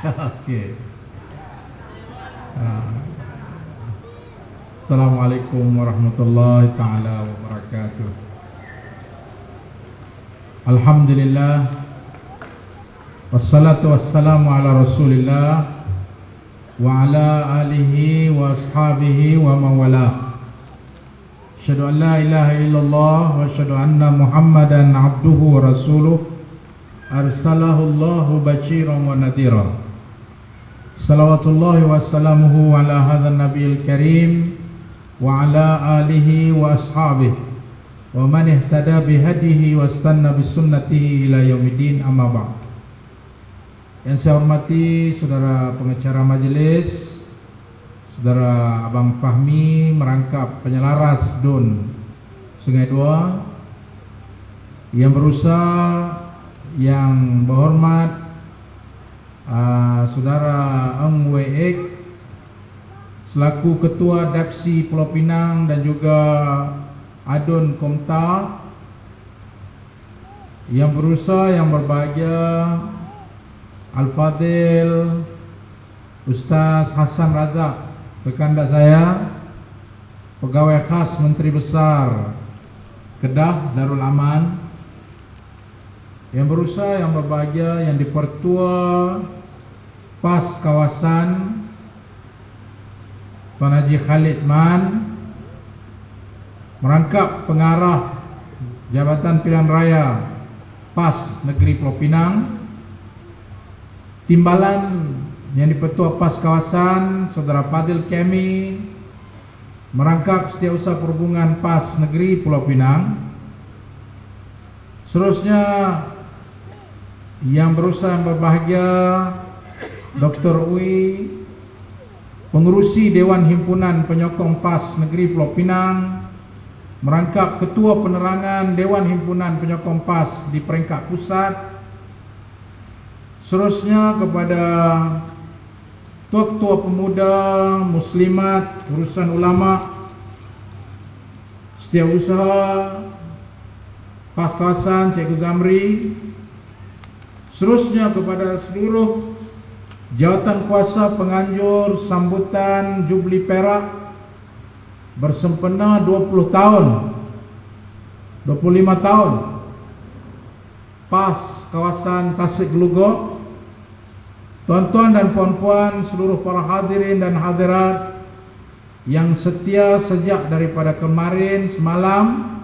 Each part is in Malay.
Okey. Assalamualaikum warahmatullahi taala wabarakatuh. Alhamdulillah, wassalatu wassalamu ala Rasulillah wa ala alihi wa ashabihi wa mawala. Asyhadu an la ilaha illallah wa asyhadu anna Muhammadan abduhu wa rasuluh arsalahu Allahu basyiran wa nadhira. Salawatullahi wassalamuhu ala hadzal nabiyil karim wa ala alihi wa ashabihi wa man ihtada bihadihi wastanna bisunnatihi ila yaumiddin, amma ba'd. Yang saya hormati saudara pengacara majelis, saudara Abang Fahmi merangkap penyelaras DUN Sungai Dua, yang berusaha, yang berhormat saudara Eng Week selaku ketua Dapsi Pulau Pinang dan juga Adun Komta, yang berusaha, yang berbahagia Al-Fadil Ustaz Hasan Razak, rekan saya, pegawai khas Menteri Besar Kedah Darul Aman, yang berusaha, yang berbahagia, yang dipertua PAS kawasan Tuan Haji Khalid Man, merangkap pengarah Jabatan Pilihan Raya PAS Negeri Pulau Pinang, timbalan yang dipertua PAS kawasan Saudara Fadil Kemi, merangkap Setiausaha Perhubungan PAS Negeri Pulau Pinang. Seterusnya yang berusaha, yang berbahagia Dr. Uwi, pengerusi Dewan Himpunan Penyokong PAS Negeri Pulau Pinang, merangkap Ketua Penerangan Dewan Himpunan Penyokong PAS di peringkat pusat. Seterusnya kepada Tua-tua pemuda, muslimat, urusan ulama, setiausaha PAS kawasan Cikgu Zamri. Seterusnya kepada seluruh jawatan kuasa penganjur sambutan Jubli Perak bersempena 20 tahun 25 tahun PAS kawasan Tasik Gelugok. Tuan-tuan dan puan-puan, seluruh para hadirin dan hadirat yang setia sejak daripada kemarin semalam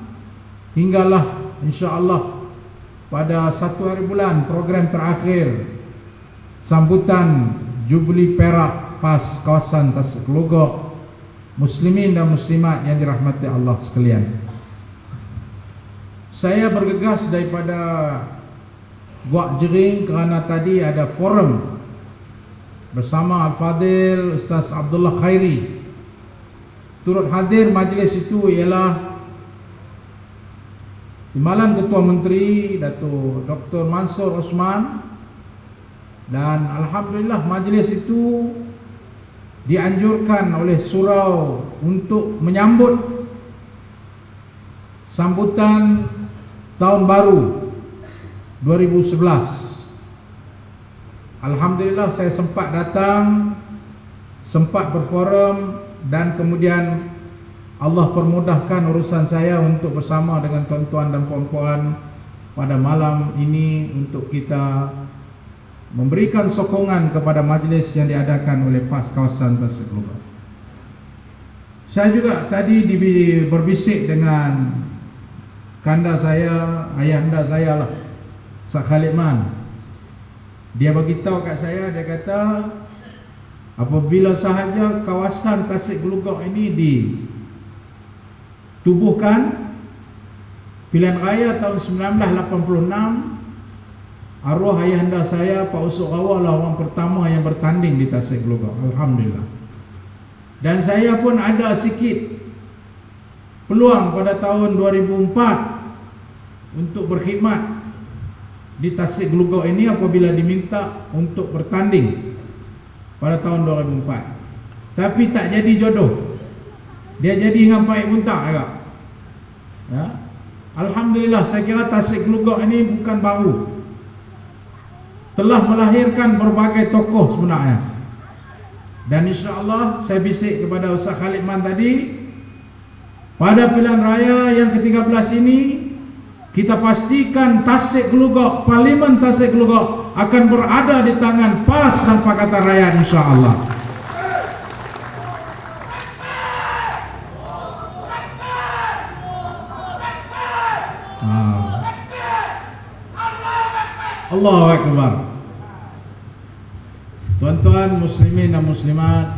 hinggalah insya-Allah pada 1 hari bulan program terakhir sambutan Jubli Perak PAS kawasan Tasik Gelugok, muslimin dan muslimat yang dirahmati Allah sekalian. Saya bergegas daripada Guak Jering kerana tadi ada forum bersama Al-Fadil Ustaz Abdullah Khairi. Turut hadir majlis itu ialah Timbalan Ketua Menteri Datuk Dr. Mansur Osman, dan alhamdulillah majlis itu dianjurkan oleh surau untuk menyambut sambutan tahun baru 2011. Alhamdulillah saya sempat datang, sempat berforum, dan kemudian Allah permudahkan urusan saya untuk bersama dengan tuan-tuan dan puan-puan pada malam ini untuk kita memberikan sokongan kepada majlis yang diadakan oleh PAS kawasan Tasik Gelugok. Saya juga tadi berbisik dengan kanda saya, ayahanda saya lah, Sak Khalid Man. Dia beritahu kat saya, dia kata apabila sahaja kawasan Tasik Gelugok ini ditubuhkan pilihan raya tahun 1986, arwah ayahanda saya Pak Usuk Rawah lah orang pertama yang bertanding di Tasik Gelugok. Alhamdulillah. Dan saya pun ada sikit peluang pada tahun 2004 untuk berkhidmat di Tasik Gelugok ini apabila diminta untuk bertanding pada tahun 2004. Tapi tak jadi jodoh. Dia jadi dengan Pak Muntak agak. Ya. Alhamdulillah, saya kira Tasik Gelugok ini bukan baru. telah melahirkan berbagai tokoh sebenarnya. Dan insya-Allah saya bisik kepada Ustaz Khalid Man tadi, pada pilihan raya yang ke-13 ini kita pastikan Tasik Gelugok, Parlimen Tasik Gelugok akan berada di tangan PAS dan Pakatan Rakyat insya-Allah. Allahu Akbar. Tuan-tuan muslimin dan muslimat,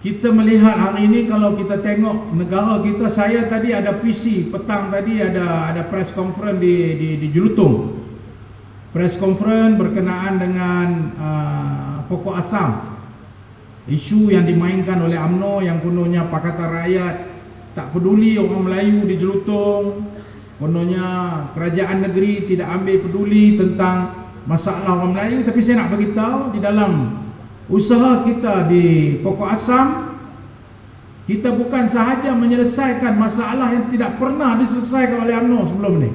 kita melihat hari ini, kalau kita tengok negara kita, saya tadi ada PC petang tadi, ada press conference di Jelutong. Press conference berkenaan dengan pokok asam, isu yang dimainkan oleh UMNO yang kononnya Pakatan Rakyat tak peduli orang Melayu di Jelutong. Kononnya kerajaan negeri tidak ambil peduli tentang masalah orang Melayu. Tapi saya nak beritahu, di dalam usaha kita di pokok asam, kita bukan sahaja menyelesaikan masalah yang tidak pernah diselesaikan oleh UMNO sebelum ini,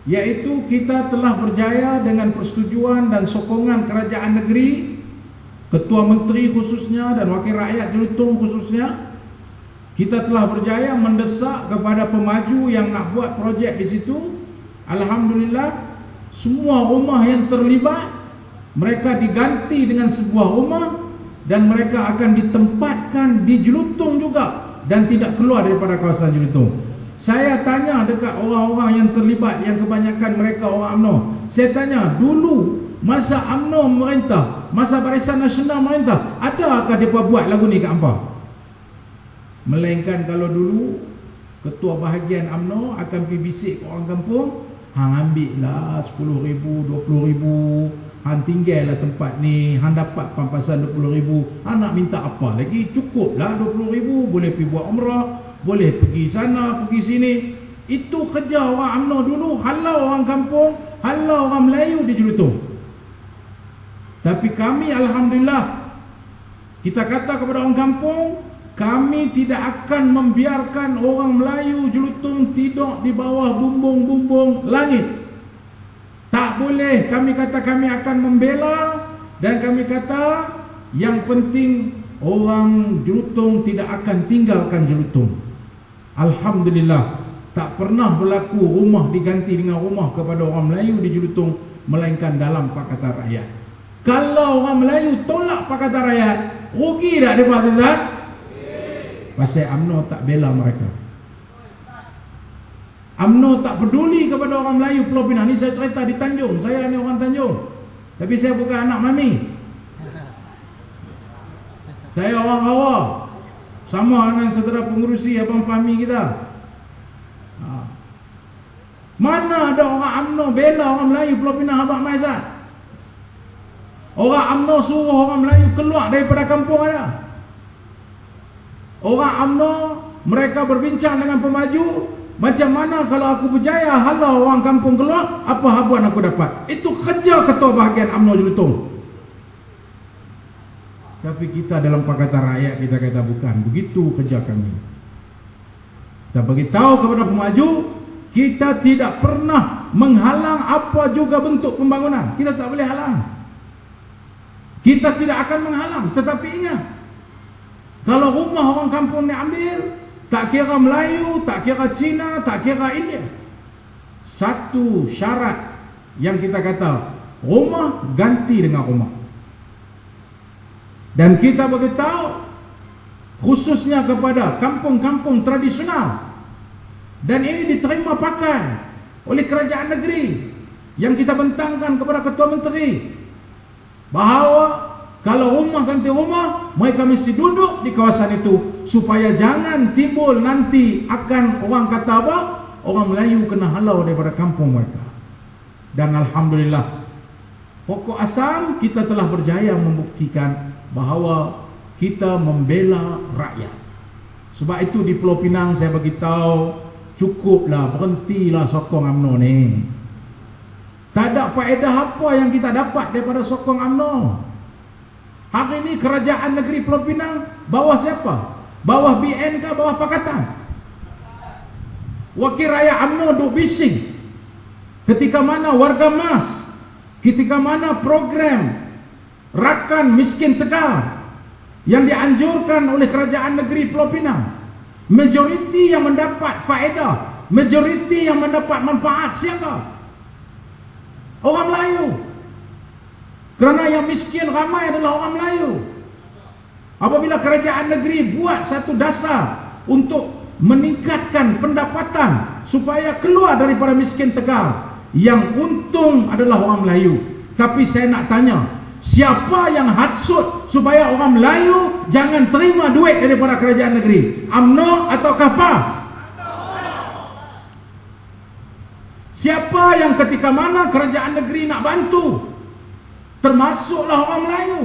iaitu kita telah berjaya dengan persetujuan dan sokongan kerajaan negeri, ketua menteri khususnya dan wakil rakyat Jelutong khususnya. Kita telah berjaya mendesak kepada pemaju yang nak buat projek di situ. Alhamdulillah, semua rumah yang terlibat mereka diganti dengan sebuah rumah, dan mereka akan ditempatkan di Jelutong juga dan tidak keluar daripada kawasan Jelutong. Saya tanya dekat orang-orang yang terlibat, yang kebanyakan mereka orang UMNO. Saya tanya, dulu masa UMNO merintah, masa Barisan Nasional merintah, adakah mereka buat lagu ni kat hampa? Melainkan kalau dulu ketua bahagian UMNO akan pergi bisik ke orang kampung, hang ambil lah 10,000, 20,000, hang tinggal lah tempat ni, hang dapat pampasan 20,000, hang nak minta apa lagi? Cukup lah 20,000, boleh pergi buat umrah, boleh pergi sana, pergi sini. Itu kerja orang UMNO dulu, halau orang kampung, halau orang Melayu di Jelutong. Tapi kami Alhamdulillah, kita kata kepada orang kampung, kami tidak akan membiarkan orang Melayu Jelutong tidur di bawah bumbung-bumbung langit. Tak boleh. Kami kata kami akan membela, dan kami kata yang penting orang Jelutong tidak akan tinggalkan Jelutong. Alhamdulillah, tak pernah berlaku rumah diganti dengan rumah kepada orang Melayu di Jelutong, melainkan dalam Pakatan Rakyat. Kalau orang Melayu tolak Pakatan Rakyat, rugi tak dia tuan-tuan? Pasal UMNO tak bela mereka. UMNO tak peduli kepada orang Melayu Pulau Pinang. Ni saya cerita di Tanjung. Saya ni orang Tanjung, tapi saya bukan anak mami. Saya orang Rawa, sama dengan saudara pengurusi Abang Fahmi kita. Mana ada orang UMNO bela orang Melayu Pulau Pinang Abang Maizat? Orang UMNO suruh orang Melayu keluar daripada kampung ada. Orang UMNO mereka berbincang dengan pemaju, macam mana kalau aku berjaya halau orang kampung keluar, apa habuan aku dapat? Itu kerja ketua bahagian UMNO Jelutong. Tapi kita dalam Pakatan Rakyat kita kata bukan begitu kerja kami. Kita beritahu kepada pemaju, kita tidak pernah menghalang apa juga bentuk pembangunan. Kita tak boleh halang. Kita tidak akan menghalang. Tetapi ingat, kalau rumah orang kampung ni ambil, tak kira Melayu, tak kira Cina, tak kira India, satu syarat yang kita kata, rumah ganti dengan rumah. Dan kita beritahu khususnya kepada kampung-kampung tradisional, dan ini diterima pakai oleh kerajaan negeri yang kita bentangkan kepada ketua menteri, bahawa kalau rumah ganti rumah, mereka mesti duduk di kawasan itu, supaya jangan timbul nanti akan orang kata apa, orang Melayu kena halau daripada kampung mereka. Dan Alhamdulillah, pokok asam kita telah berjaya membuktikan bahawa kita membela rakyat. Sebab itu di Pulau Pinang saya beritahu, cukuplah, berhentilah sokong UMNO ni. Tak ada faedah apa yang kita dapat daripada sokong UMNO. Hari ini kerajaan negeri Pulau Pinang bawah siapa? Bawah BN ke bawah Pakatan? Wakil rakyat UMNO duk bising. ketika mana warga mas, ketika mana program rakan miskin Tegal yang dianjurkan oleh kerajaan negeri Pulau Pinang, majoriti yang mendapat faedah, majoriti yang mendapat manfaat siapa? Orang Melayu. Kerana yang miskin ramai adalah orang Melayu. Apabila kerajaan negeri buat satu dasar untuk meningkatkan pendapatan supaya keluar daripada miskin Tegal, yang untung adalah orang Melayu. Tapi saya nak tanya, siapa yang hasut supaya orang Melayu jangan terima duit daripada kerajaan negeri? UMNO atau PAS? Siapa yang ketika mana kerajaan negeri nak bantu, termasuklah orang Melayu,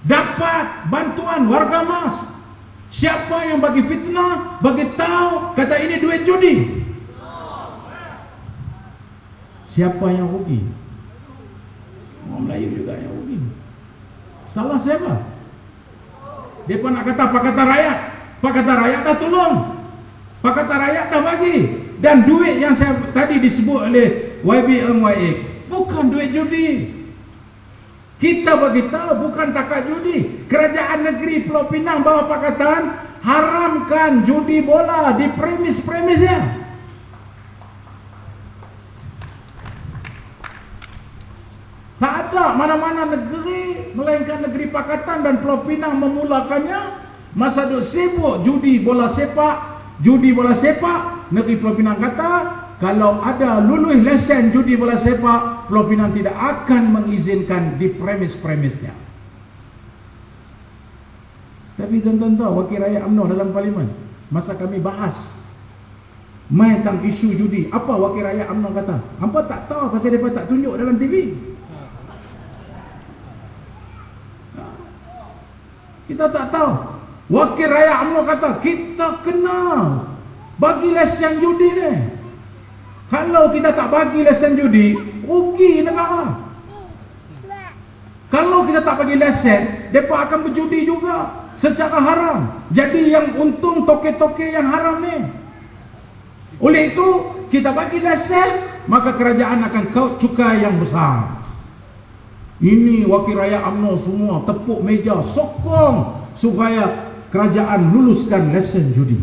dapat bantuan warga mas? Siapa yang bagi fitnah, bagi tahu kata ini duit judi? Siapa yang rugi? Orang Melayu juga yang rugi. Salah siapa? Mereka nak kata Pakatan Rakyat. Pakatan Rakyat dah tolong, Pakatan Rakyat dah bagi. Dan duit yang saya tadi disebut oleh YB bukan duit judi. Kita bagi tahu bukan takat judi. Kerajaan negeri Pulau Pinang bawah Pakatan haramkan judi bola di premis-premisnya. Tak ada mana-mana negeri melainkan negeri Pakatan dan Pulau Pinang memulakannya. Masa duk sibuk judi bola sepak, negeri Pulau Pinang kata kalau ada lulus lesen judi bola sepak, Pulau Pinang tidak akan mengizinkan di premis-premisnya. Tapi tuan-tuan tahu, wakil rakyat UMNO dalam parlimen, masa kami bahas main tentang isu judi, apa wakil rakyat UMNO kata? Hampa tak tahu pasal mereka tak tunjuk dalam TV. Kita tak tahu. Wakil rakyat UMNO kata kita kena bagi lesen judi ni. Kalau kita tak bagi lesen judi, rugi negara. Kalau kita tak bagi lesen, mereka akan berjudi juga secara haram. Jadi yang untung toke-toke yang haram ni. Oleh itu, kita bagi lesen, maka kerajaan akan kaut cukai yang besar. Ini wakil rakyat UMNO semua tepuk meja, sokong supaya kerajaan luluskan lesen judi.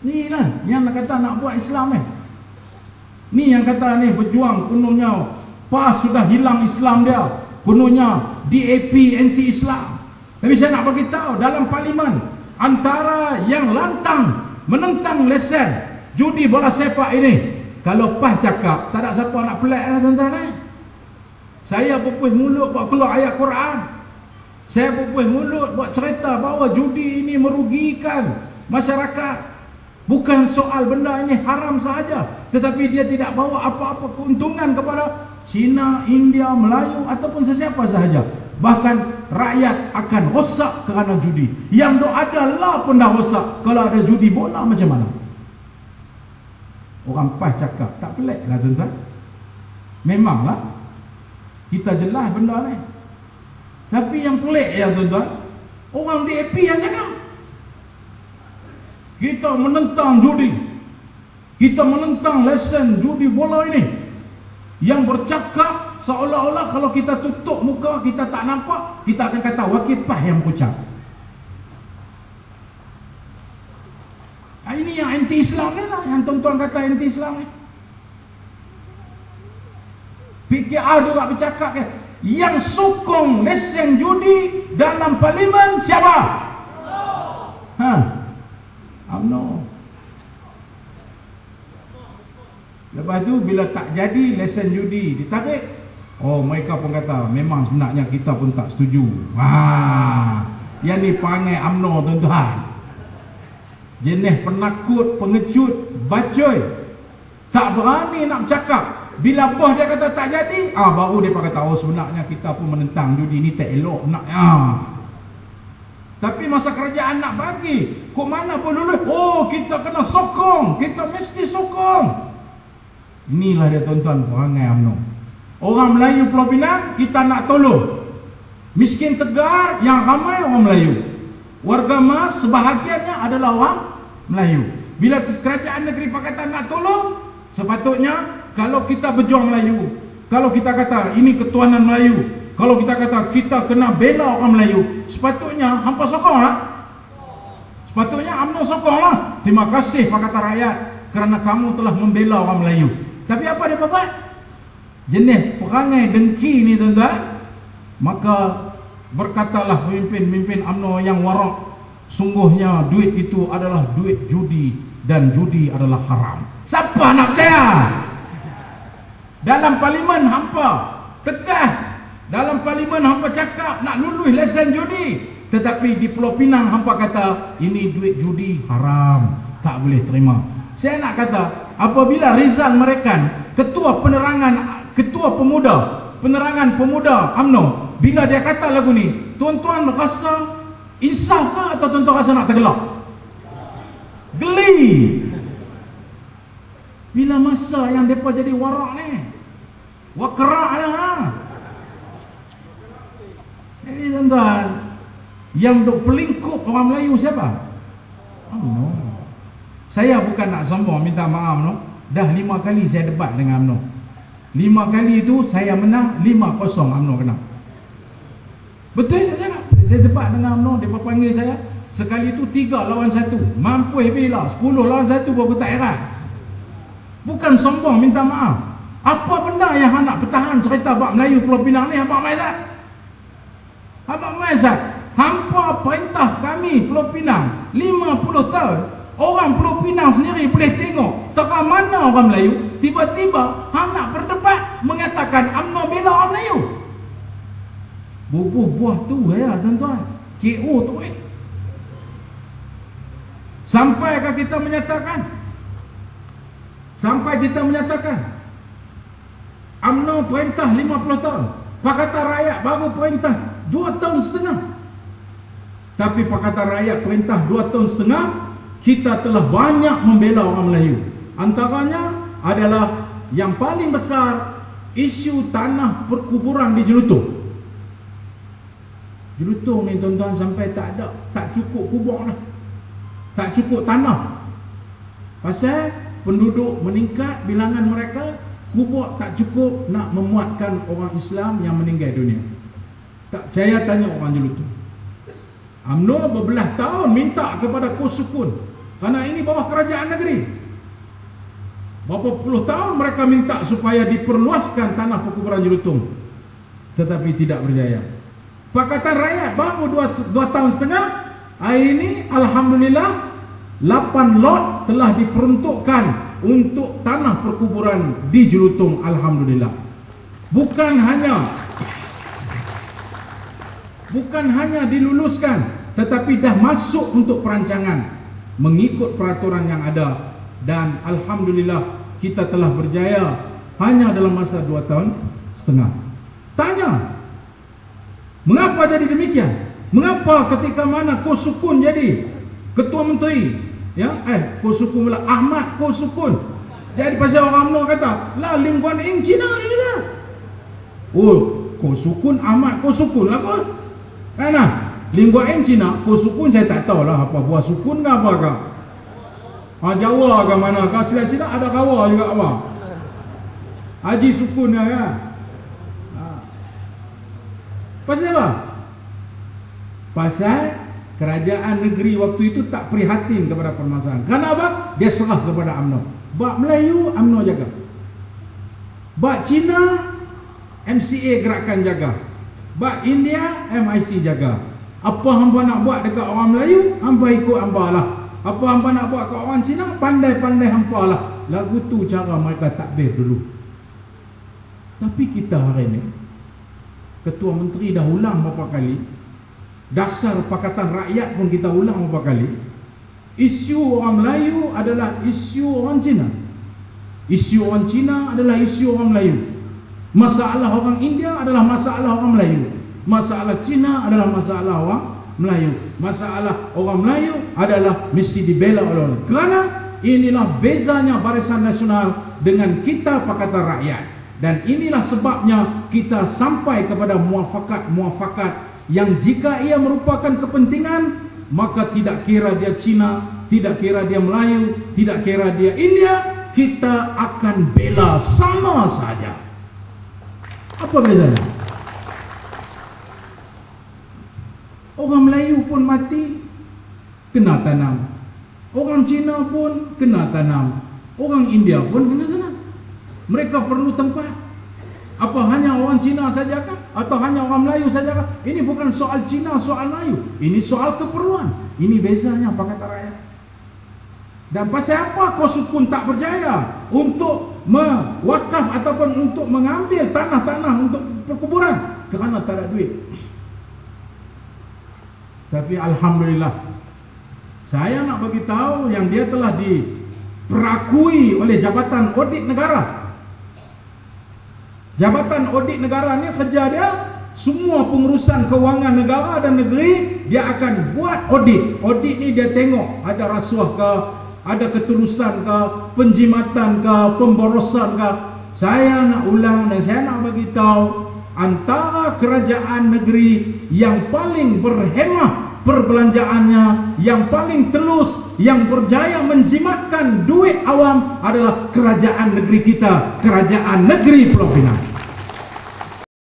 Ni lah yang nak kata nak buat Islam ni. Ni yang kata ni berjuang kononnya PAS sudah hilang Islam dia, kononnya DAP anti-Islam. Tapi saya nak bagi tahu dalam parlimen, antara yang lantang menentang lesen judi bola sepak ini, kalau PAS cakap tak ada siapa nak pelik lah tuan-tuan ni. Saya berpuih mulut buat keluar ayat Quran, saya berpuih mulut buat cerita bahawa judi ini merugikan masyarakat. Bukan soal benda ini haram sahaja, tetapi dia tidak bawa apa-apa keuntungan kepada Cina, India, Melayu ataupun sesiapa sahaja. Bahkan rakyat akan rosak kerana judi. Yang adalah pun dah rosak. Kalau ada judi bola macam mana? Orang PAS cakap, tak pelik lah tuan-tuan. Memanglah kita jelas benda ni. Tapi yang pelik ya tuan-tuan, orang DAP yang cakap kita menentang judi, kita menentang lesen judi bola ini. Yang bercakap seolah-olah kalau kita tutup muka, kita tak nampak, kita akan kata wakil PAS yang ucap. Ini yang anti-Islam ni lah, yang tuan-tuan kata anti-Islam ni. PKR juga bercakap ke, yang sokong lesen judi dalam parlimen siapa? UMNO. Lepas tu bila tak jadi lesen judi ditarik, oh mereka pun kata memang sebenarnya kita pun tak setuju. Yang ni panggil UMNO tuan-tuan. Jenis penakut, pengecut, bacoy, tak berani nak bercakap. Bila bos dia kata tak jadi, baru dia kata oh sebenarnya kita pun menentang judi ni tak elok nak. Tapi masa kerajaan nak bagi, kok mana pun lulus, oh kita kena sokong, kita mesti sokong. Inilah dia tuan-tuan perangai UMNO. Orang Melayu Pulau Pinang kita nak tolong. Miskin Tegar yang ramai orang Melayu. Warga mas sebahagiannya adalah orang Melayu. Bila kerajaan negeri Pakatan nak tolong, sepatutnya kalau kita berjuang Melayu, kalau kita kata ini ketuhanan Melayu, kalau kita kata kita kena bela orang Melayu, sepatutnya hampa sokonglah. Sepatutnya UMNO sokonglah. Terima kasih Pakatan Rakyat kerana kamu telah membela orang Melayu. Tapi apa dia buat? Jenis perangai dengki ni tuan-tuan. Maka berkatalah pemimpin-pemimpin UMNO yang warak, sungguhnya duit itu adalah duit judi dan judi adalah haram. Siapa nak percaya? Dalam parlimen hampa tegas, dalam parlimen hampa cakap nak lulus lesen judi, tetapi di Pulau Pinang hampa kata ini duit judi haram, tak boleh terima. Saya nak kata, apabila Rizal Merekan, ketua penerangan pemuda UMNO, bila dia kata lagu ni, tuan-tuan rasa insaf ke atau tuan-tuan rasa nak tergelak? Geli. Bila masa yang mereka jadi warak ni, wakrak lah. Jadi tuan-tuan, yang duk pelingkup orang Melayu siapa? UMNO. Saya bukan nak sombong, minta maaf no. Dah 5 kali saya debat dengan UMNO. 5 kali itu saya menang, 5-0 UMNO kena. Betul tak cakap? Saya debat dengan UMNO, dia panggil saya. Sekali itu 3 lawan 1. Mampu bila 10 lawan 1 baru tak heran. Bukan sombong, minta maaf. Apa benda yang nak bertahan cerita bab Melayu Pulau Pinang ni, Abang Maizat? Abang Maizat, hampa perintah kami Pulau Pinang 50 tahun. Orang Pulau Pinang sendiri boleh tengok tengah mana orang Melayu, tiba-tiba hang nak berdebat mengatakan UMNO bela orang Melayu. Bubuh buah tu ya tuan-tuan, KO tu Sampaikah kita menyatakan UMNO perintah 50 tahun, Pakatan Rakyat baru perintah 2 tahun setengah. Tapi Pakatan Rakyat perintah 2 tahun setengah, kita telah banyak membela orang Melayu. Antaranya adalah yang paling besar, isu tanah perkuburan di Jelutong. Jelutong ni tuan-tuan sampai tak cukup kubur dah, tak cukup tanah. Pasal penduduk meningkat bilangan mereka, kubur tak cukup nak memuatkan orang Islam yang meninggal dunia. Tak percaya tanya orang Jelutong. UMNO berbelah tahun minta kepada Kos Sukun, kerana ini bawah kerajaan negeri. Berapa puluh tahun mereka minta supaya diperluaskan tanah perkuburan Jelutong, tetapi tidak berjaya. Pakatan Rakyat baru 2 tahun setengah. Hari ini alhamdulillah 8 lot telah diperuntukkan untuk tanah perkuburan di Jelutong. Alhamdulillah. Bukan hanya diluluskan, tetapi dah masuk untuk perancangan mengikut peraturan yang ada. Dan alhamdulillah kita telah berjaya hanya dalam masa 2 tahun setengah. Tanya, mengapa jadi demikian? Mengapa ketika mana Kos Sukun jadi ketua menteri, ya, Kos Sukun pula Ahmad Kos Sukun. Jadi pasal orang UMNO kata, lah Lim Guan Eng Cina ni kita. Oh, Kos Sukun Ahmad Kos Sukun lah kot. Kan? Lim Guan Eng Cina, Kos Sukun saya tak tahulah apa buah sukun ke apa ke. Jawa ke mana ke, silap-silap ada kawa juga apa. Haji Sukun kan. Pasal apa? Pasal kerajaan negeri waktu itu tak prihatin kepada permasalahan. Kenapa? Dia serah kepada UMNO. Bak Melayu, UMNO jaga. Bak Cina, MCA gerakan jaga. Bak India, MIC jaga. Apa hamba nak buat dekat orang Melayu, hamba ikut hamba lah. Apa hamba nak buat kat orang Cina, pandai-pandai hamba lah. Lagu tu cara mereka takbir dulu. Tapi kita hari ni, Ketua Menteri dah ulang berapa kali, dasar Pakatan Rakyat pun kita ulang berapa kali. Isu orang Melayu adalah isu orang Cina. Isu orang Cina adalah isu orang Melayu. Masalah orang India adalah masalah orang Melayu. Masalah Cina adalah masalah orang Melayu. Masalah orang Melayu adalah mesti dibela oleh orang. Kerana inilah bezanya Barisan Nasional dengan kita Pakatan Rakyat. Dan inilah sebabnya kita sampai kepada muafakat-muafakat yang jika ia merupakan kepentingan, maka tidak kira dia Cina, tidak kira dia Melayu, tidak kira dia India, kita akan bela sama saja. Apa bedanya? Orang Melayu pun mati, kena tanam. Orang Cina pun kena tanam. Orang India pun kena tanam. Mereka perlu tempat. Apa hanya orang Cina sajakah? Atau hanya orang Melayu sajakah? Ini bukan soal Cina, soal Melayu. Ini soal keperluan. Ini bezanya Pakatan Rakyat. Dan pasal apa kau sukun tak berjaya untuk mewakaf ataupun untuk mengambil tanah-tanah untuk perkuburan? Kerana tak ada duit. Tapi Alhamdulillah, saya nak bagi tahu yang dia telah diperakui oleh Jabatan Audit Negara. Jabatan Audit Negara ni kerja dia, semua pengurusan kewangan negara dan negeri dia akan buat audit. Audit ni dia tengok ada rasuah ke, ada ketulusan ke, penjimatan ke, pemborosan ke. Saya nak ulang dan saya nak bagi tahu, antara kerajaan negeri yang paling berhemah perbelanjaannya, yang paling telus, yang berjaya menjimatkan duit awam adalah kerajaan negeri kita, kerajaan negeri Pulau Pinang.